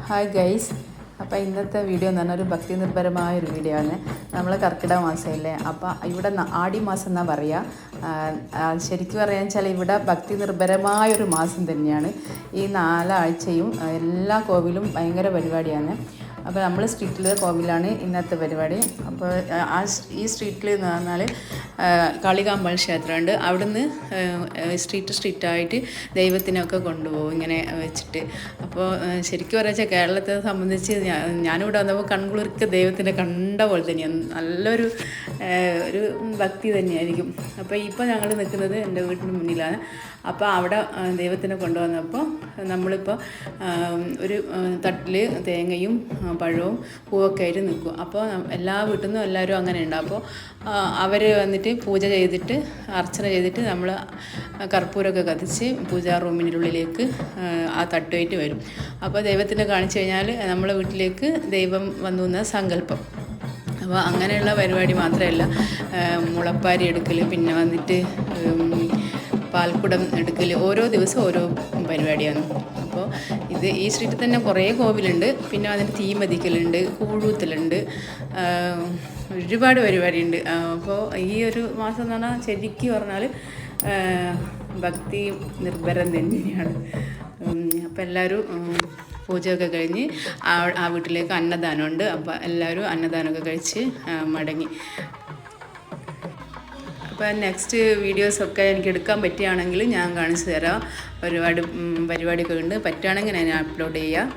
Hi guys. അപ്പോൾ ഇന്നത്തെ video എന്ന് പറഞ്ഞാൽ ഒരു ഭക്തി നിർഭരമായൊരു വീഡിയോ ആണ്. നമ്മൾ കർക്കിടക മാസമല്ലേ, അപ്പോൾ ഇവിടെ ആടി മാസം എന്നാണ് പറയുക. ശരിക്കും പറയാന്ന് വെച്ചാൽ ഇവിടെ ഭക്തി നിർഭരമായൊരു മാസം തന്നെയാണ്. ഈ 4 ആഴ്ചയും എല്ലാ കോവിലും ഭയങ്കര പരിപാടിയാണ്. അപ്പോൾ നമ്മൾ സ്ട്രീറ്റിലെ കോവിലാണ് ഇന്നത്തെ പരിപാടി. അപ്പോൾ ഈ സ്ട്രീറ്റിൽ എന്ന് പറഞ്ഞാൽ കാളികാമ്പാൾ ക്ഷേത്രമുണ്ട്. അവിടുന്ന് സ്ട്രീറ്റായിട്ട് ദൈവത്തിനൊക്കെ കൊണ്ടുപോകും ഇങ്ങനെ വെച്ചിട്ട്. അപ്പോൾ ശരിക്കും പറയാച്ചാൽ കേരളത്തെ സംബന്ധിച്ച് ഞാനിവിടെ വന്നപ്പോൾ കൺകുളിർക്ക് ദൈവത്തിനെ കണ്ട പോലെ തന്നെയാണ്. നല്ലൊരു ഒരു ഭക്തി തന്നെയായിരിക്കും. അപ്പോൾ ഇപ്പോൾ ഞങ്ങൾ നിൽക്കുന്നത് എൻ്റെ വീട്ടിന് മുന്നിലാണ്. അപ്പോൾ അവിടെ ദൈവത്തിനെ കൊണ്ടുവന്നപ്പോൾ നമ്മളിപ്പോൾ ഒരു തട്ടിൽ തേങ്ങയും പഴവും പൂവൊക്കെ ആയിട്ട് നിൽക്കും. അപ്പോൾ എല്ലാ വീട്ടിൽ നിന്നും എല്ലാവരും അങ്ങനെ ഉണ്ട്. അപ്പോൾ അവർ വന്നിട്ട് പൂജ ചെയ്തിട്ട് അർച്ചന ചെയ്തിട്ട് നമ്മൾ കർപ്പൂരമൊക്കെ കത്തിച്ച് പൂജാ റൂമിനുള്ളിലേക്ക് ആ തട്ടുമായിട്ട് വരും. അപ്പോൾ ദൈവത്തിനെ കാണിച്ചു കഴിഞ്ഞാൽ നമ്മളെ വീട്ടിലേക്ക് ദൈവം വന്നു എന്ന സങ്കല്പം. അപ്പോൾ അങ്ങനെയുള്ള പരിപാടി മാത്രമല്ല, മുളപ്പാരി എടുക്കൽ, പിന്നെ വന്നിട്ട് പാൽക്കുടം എടുക്കൽ, ഓരോ ദിവസം ഓരോ പരിപാടിയാണ്. അപ്പോൾ ഈ സ്ട്രീറ്റിൽ തന്നെ കുറേ കോവിലുണ്ട്. പിന്നെ അതിൻ്റെ തീ മതിക്കലുണ്ട്, കൂഴൂത്തലുണ്ട്, ഒരുപാട് പരിപാടിയുണ്ട്. അപ്പോൾ ഈ ഒരു മാസം എന്ന് പറഞ്ഞാൽ ശരിക്കും പറഞ്ഞാൽ ഭക്തി നിർഭരം തന്നെയാണ്. അപ്പോൾ എല്ലാവരും പൂജയൊക്കെ കഴിഞ്ഞ് ആ വീട്ടിലേക്ക് അന്നദാനമുണ്ട്. അപ്പോൾ എല്ലാവരും അന്നദാനമൊക്കെ കഴിച്ച് മടങ്ങി. അപ്പോൾ നെക്സ്റ്റ് വീഡിയോസൊക്കെ എനിക്ക് എടുക്കാൻ പറ്റുകയാണെങ്കിൽ ഞാൻ കാണിച്ചു തരാം. ഒരുപാട് പരിപാടിയൊക്കെ ഉണ്ട്. പറ്റുകയാണെങ്കിൽ ഞാൻ അപ്ലോഡ് ചെയ്യാം.